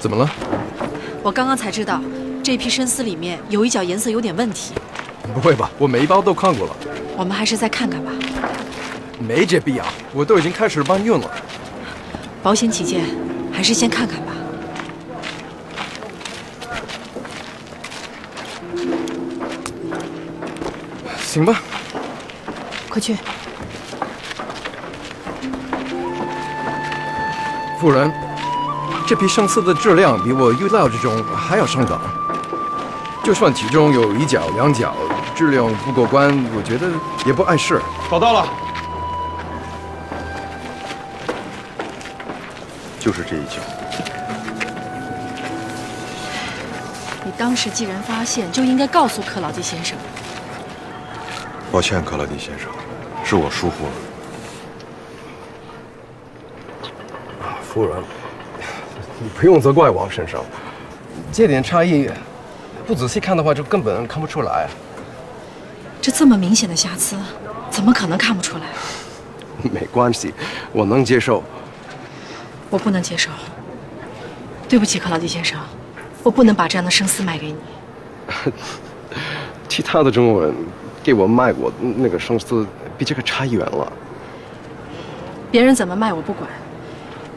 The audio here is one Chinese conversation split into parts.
怎么了？我刚刚才知道，这批生丝里面有一角颜色有点问题。不会吧？我每一包都看过了。我们还是再看看吧。没这必要，我都已经开始搬运了。保险起见，还是先看看吧。行吧。快去。夫人，这批生丝的质量比我预料之中还要上档。就算其中有一角、两角质量不过关，我觉得也不碍事。找到了，就是这一角。你当时既然发现，就应该告诉克劳迪先生。抱歉，克劳迪先生，是我疏忽了。夫人，你不用责怪王先生，这点差异，不仔细看的话就根本看不出来。这么明显的瑕疵，怎么可能看不出来？没关系，我能接受。我不能接受。对不起，克劳迪先生，我不能把这样的生丝卖给你。其他的中国人给我卖过那个生丝，比这个差远了。别人怎么卖我不管，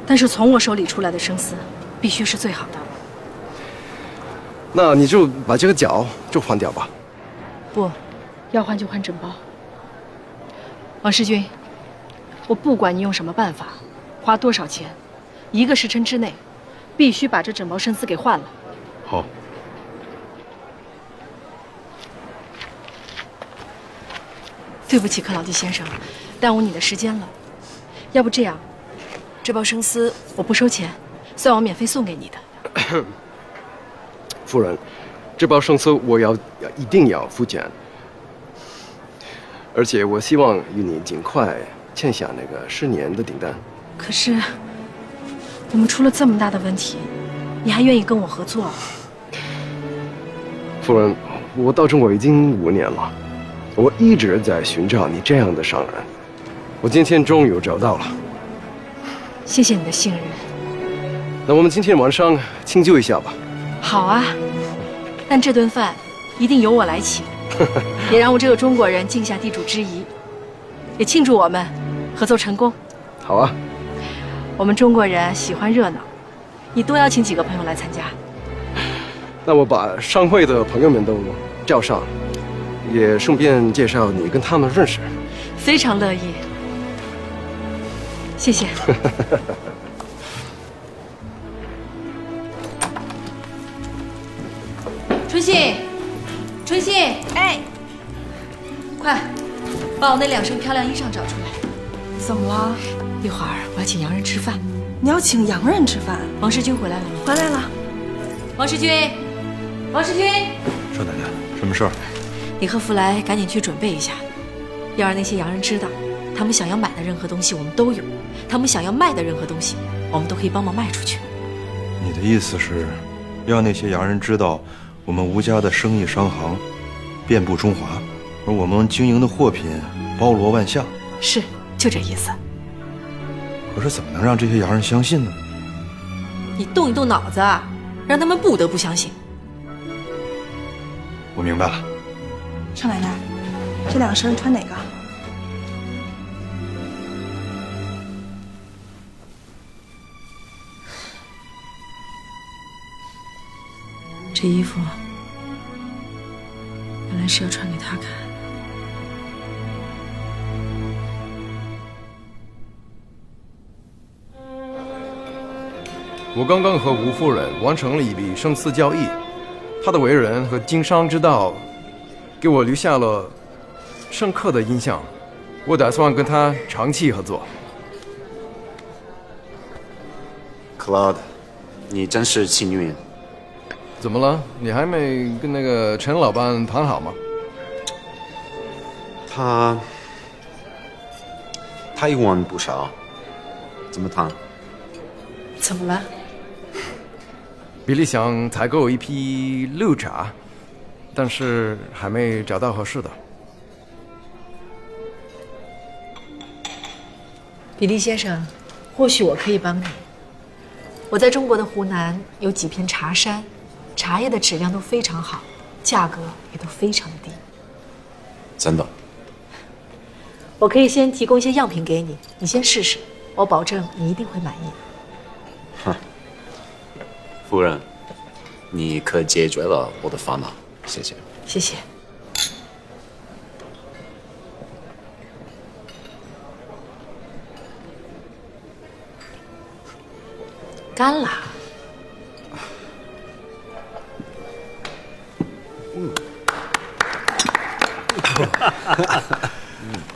但是从我手里出来的生丝，必须是最好的。那你就把这个角就换掉吧。不，要换就换整包。王世军，我不管你用什么办法，花多少钱，1个时辰之内，必须把这整包生丝给换了。好。对不起，克劳迪先生，耽误你的时间了。要不这样，这包生丝我不收钱，算我免费送给你的。夫人，这包生丝我一定要付钱，而且我希望与你尽快签下那个10年的订单。可是，我们出了这么大的问题，你还愿意跟我合作？夫人，我到中国已经5年了，我一直在寻找你这样的商人，我今天终于找到了。谢谢你的信任。那我们今天晚上庆祝一下吧。好啊，但这顿饭一定由我来请，也让我这个中国人尽下地主之谊，也庆祝我们合作成功。好啊。我们中国人喜欢热闹，你多邀请几个朋友来参加。那我把商会的朋友们都叫上，也顺便介绍你跟他们认识。非常乐意。谢谢。春信，春信，哎，快，把我那2身漂亮衣裳找出来。怎么了？一会儿我要请洋人吃饭。你要请洋人吃饭？王世军回来了吗？回来了。王世军，王世军，少奶奶，什么事儿？你和弗莱赶紧去准备一下，要让那些洋人知道，他们想要买的任何东西我们都有，他们想要卖的任何东西，我们都可以帮忙卖出去。你的意思是，要那些洋人知道，我们吴家的生意商行遍布中华，而我们经营的货品包罗万象。是，就这意思。可是怎么能让这些洋人相信呢？你动一动脑子啊，让他们不得不相信。我明白了。少奶奶，这2身穿哪个？这衣服本来是要穿给他看。我刚刚和吴夫人完成了一笔生丝交易，她的为人和经商之道，给我留下了深刻的印象。我打算跟她长期合作。Claude， 你真是幸运。怎么了？你还没跟那个陈老板谈好吗？他一问不少，怎么谈？怎么了？比利想采购一批绿茶，但是还没找到合适的。比利先生，或许我可以帮你。我在中国的湖南有几片茶山，茶叶的质量都非常好，价格也都非常的低。真的？我可以先提供一些样品给你，你先试试，我保证你一定会满意。夫人，你可解决了我的烦恼，谢谢。谢谢。干了。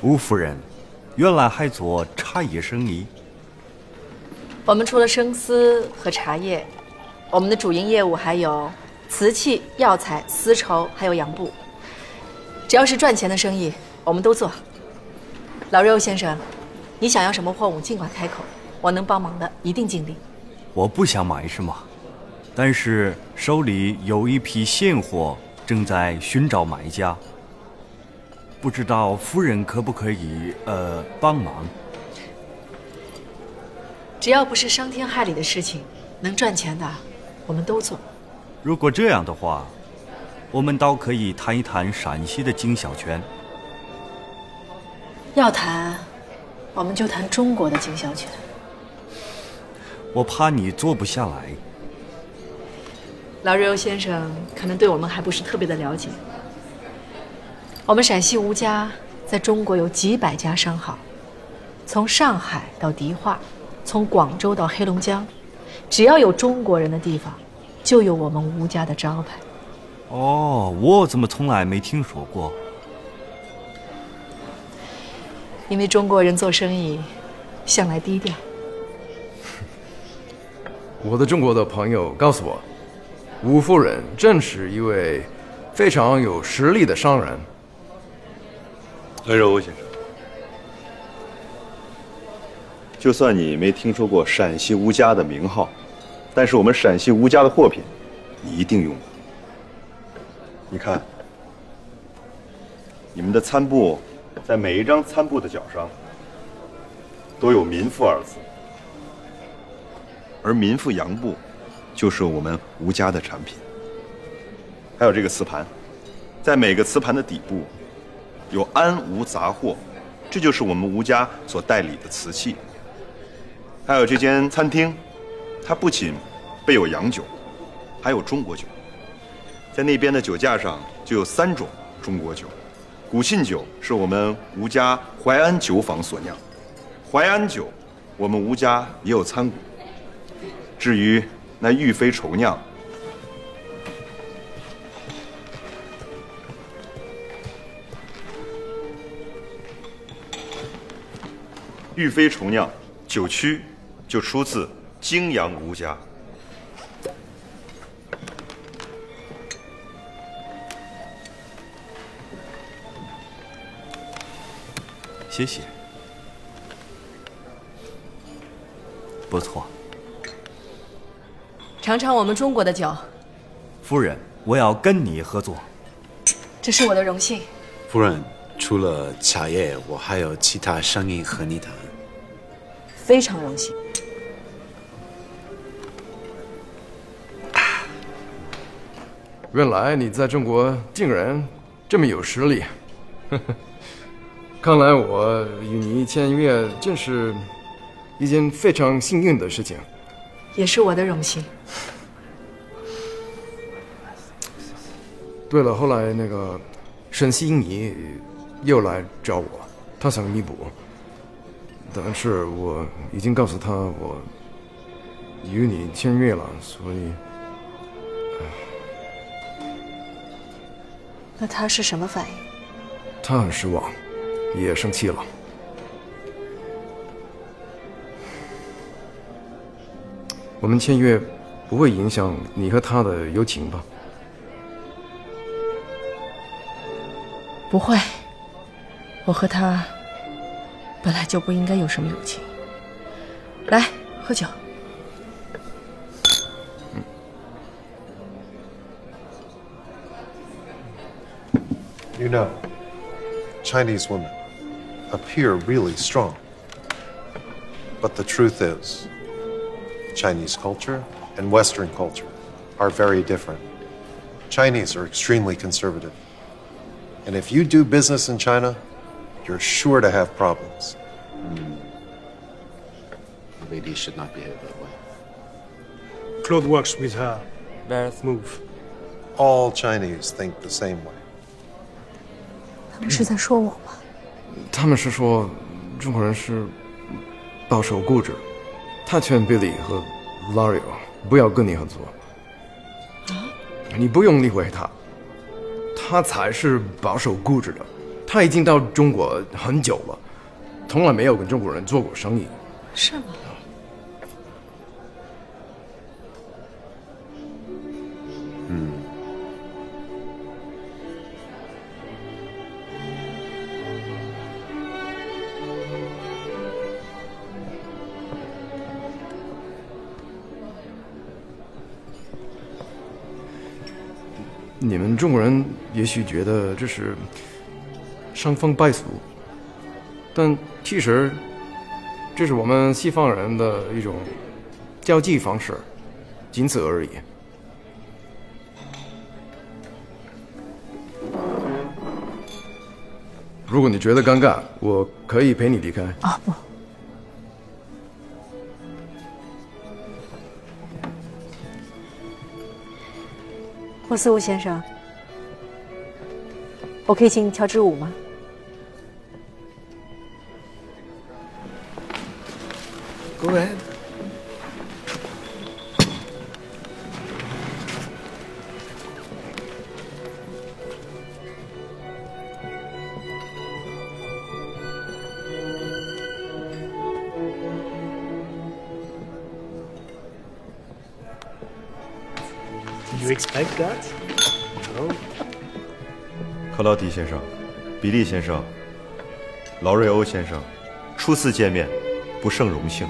吴夫人，原来还做茶叶生意。我们除了生丝和茶叶，我们的主营业务还有瓷器、药材、丝绸，还有洋布。只要是赚钱的生意，我们都做。老肉先生，你想要什么货物，尽管开口，我能帮忙的一定尽力。我不想买什么，但是手里有一批现货，正在寻找买家。不知道夫人可不可以帮忙？只要不是伤天害理的事情，能赚钱的，我们都做。如果这样的话，我们倒可以谈一谈陕西的经销权。要谈，我们就谈中国的经销权。我怕你做不下来。老瑞欧先生可能对我们还不是特别的了解。我们陕西吴家在中国有几百家商号，从上海到迪化，从广州到黑龙江，只要有中国人的地方，就有我们吴家的招牌。哦，我怎么从来没听说过？因为中国人做生意向来低调。我的中国的朋友告诉我，吴夫人正是一位非常有实力的商人。温柔先生，就算你没听说过陕西吴家的名号，但是我们陕西吴家的货品，你一定用过。你看，你们的餐布，在每一张餐布的角上，都有“民妇”二字，而民妇洋布，就是我们吴家的产品。还有这个瓷盘，在每个瓷盘的底部，有安吴杂货，这就是我们吴家所代理的瓷器。还有这间餐厅，它不仅备有洋酒，还有中国酒。在那边的酒架上就有3种中国酒。古沁酒是我们吴家淮安酒坊所酿，淮安酒我们吴家也有参股。至于那玉妃稠酿，玉妃稠酿酒曲就出自泾阳吴家。谢谢，不错。尝尝我们中国的酒，夫人，我要跟你合作。这是我的荣幸。夫人，除了茶叶，我还有其他生意和你谈。非常荣幸。原来你在中国竟然这么有实力，看来我与你签约真是一件非常幸运的事情。也是我的荣幸。对了，后来那个沈西尼又来找我，他想弥补，但是我已经告诉他我与你签约了，所以那他是什么反应？他很失望，也生气了。我们签约不会影响你和他的友情吧？不会，我和他本来就不应该有什么友情。来，喝酒。You know, Chinese women appear really strong. But the truth is, Chinese culture and Western culture are very different. Chinese are extremely conservative. And if you do business in China, you're sure to have problems. Lady should not behave that way. Claude works with her. Very smooth. All Chinese think the same way. 他们是在说我吗？他们是说中国人是保守固执，他劝 Billy 和 Lario 不要跟你合作。你不用理会他，他才是保守固执的。他已经到中国很久了，从来没有跟中国人做过生意。是吗？你们中国人也许觉得这是伤风败俗，但其实这是我们西方人的一种交际方式，仅此而已。如果你觉得尴尬，我可以陪你离开。啊不，霍斯伍先生，我可以请你跳支舞吗？Go ahead. You expect that? No. 克劳迪先生、比利先生、劳瑞欧先生，初次见面，不胜荣幸。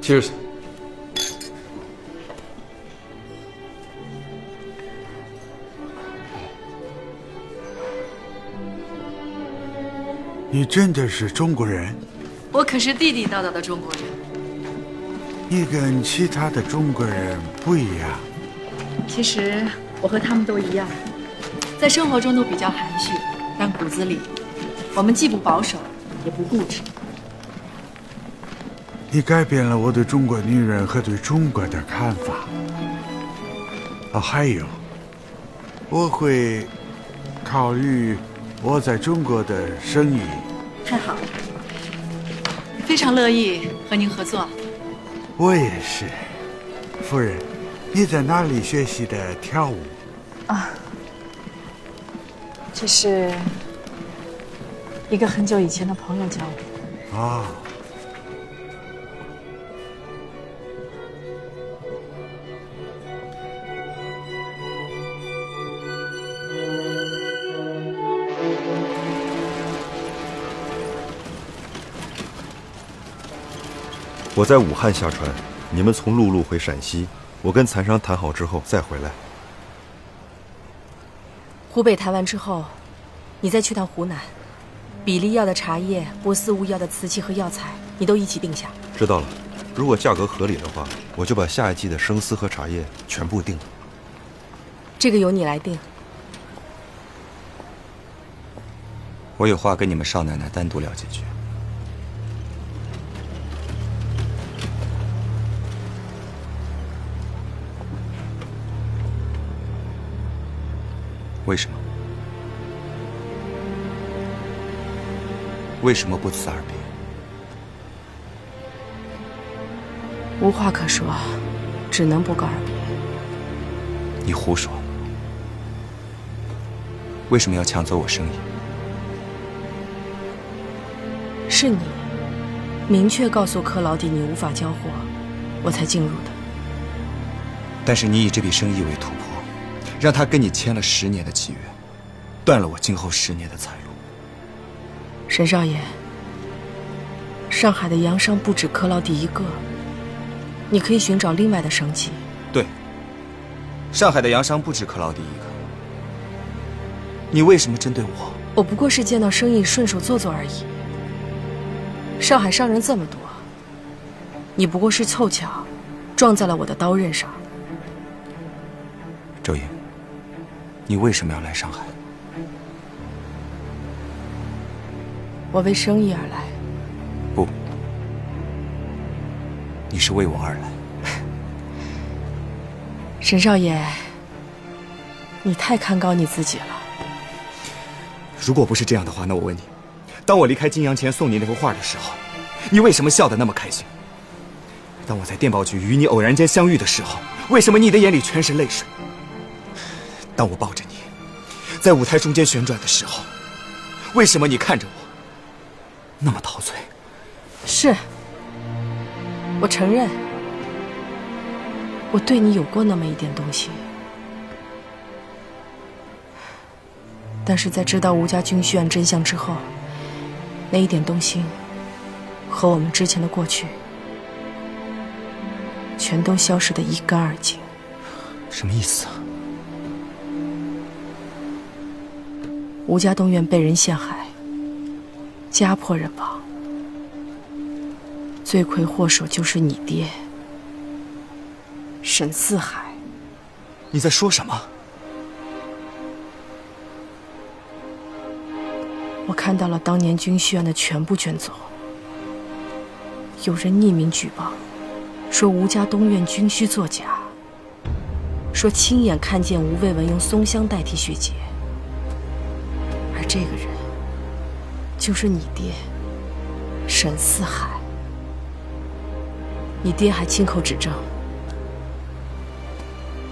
Cheers。你真的是中国人？我可是地地道道的中国人。你跟其他的中国人不一样。其实我和他们都一样，在生活中都比较含蓄，但骨子里，我们既不保守，也不固执。你改变了我对中国女人和对中国的看法。哦，还有，我会考虑我在中国的生意。太好了，非常乐意和您合作。我也是，夫人，你在哪里学习的跳舞？啊，这是一个很久以前的朋友教我。啊。我在武汉下船，你们从陆路回陕西，我跟蚕商谈好之后再回来。湖北谈完之后，你再去趟湖南，比利要的茶叶，波斯乌要的瓷器和药材，你都一起定下。知道了，如果价格合理的话，我就把下一季的生丝和茶叶全部定了。这个由你来定。我有话跟你们少奶奶单独聊几句。为什么？为什么不辞而别？无话可说，只能不告而别。你胡说！为什么要抢走我生意？是你明确告诉克劳迪你无法交货，我才进入的。但是你以这笔生意为突破，让他跟你签了10年的契约，断了我今后10年的财路。沈少爷，上海的洋商不止克劳迪一个，你可以寻找另外的生机。对，上海的洋商不止克劳迪一个。你为什么针对我？我不过是见到生意顺手做做而已。上海商人这么多，你不过是凑巧撞在了我的刀刃上。周莹，你为什么要来上海？我为生意而来。不，你是为我而来。沈少爷，你太看高你自己了。如果不是这样的话，那我问你，当我离开金阳前送你那幅画的时候，你为什么笑得那么开心？当我在电报局与你偶然间相遇的时候，为什么你的眼里全是泪水？当我抱着你在舞台中间旋转的时候，为什么你看着我那么陶醉？是，我承认，我对你有过那么一点动心。但是在知道吴家军需案真相之后，那一点动心和我们之前的过去全都消失得一干二净。什么意思啊？吴家东院被人陷害，家破人亡，罪魁祸首就是你爹沈四海。你在说什么？我看到了当年军需案的全部卷宗，有人匿名举报，说吴家东院军需作假，说亲眼看见吴卫文用松香代替血洁，而这个人就是你爹沈四海。你爹还亲口指证，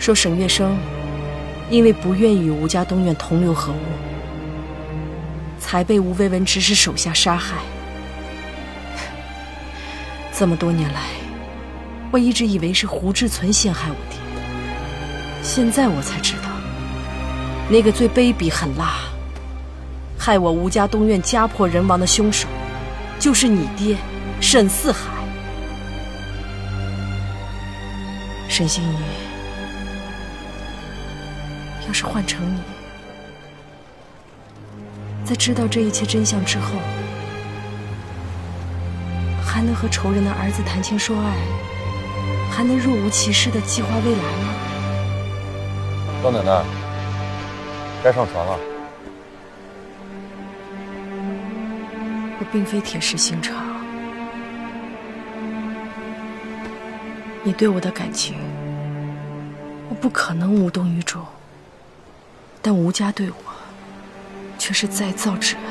说沈月笙因为不愿意与吴家东院同流合污，才被吴卫文指使手下杀害。这么多年来，我一直以为是胡志存陷害我爹，现在我才知道，那个最卑鄙狠辣、害我吴家东院家破人亡的凶手，就是你爹沈四海。沈心怡，要是换成你，在知道这一切真相之后，还能和仇人的儿子谈情说爱，还能若无其事地计划未来吗？老奶奶，该上船了。我并非铁石心肠，你对我的感情，我不可能无动于衷，但吴家对我却是再造之恩。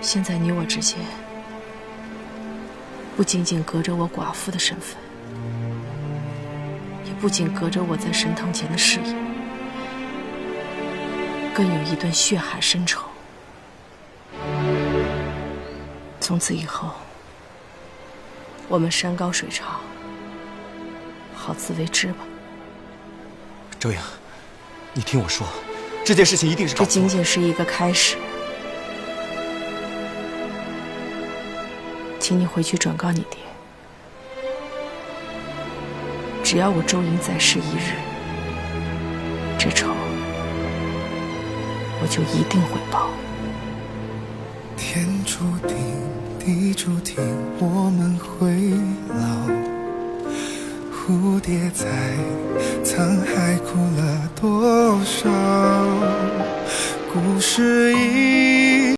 现在你我之间，不仅仅隔着我寡妇的身份，也不仅隔着我在神堂前的誓言，更有一段血海深仇。从此以后，我们山高水长，好自为之吧。周莹，你听我说，这件事情一定是这仅仅是一个开始。请你回去转告你爹，只要我周莹在世一日，这仇我就一定会报。天注定，地注定，我们会老。蝴蝶在沧海哭了多少？故事已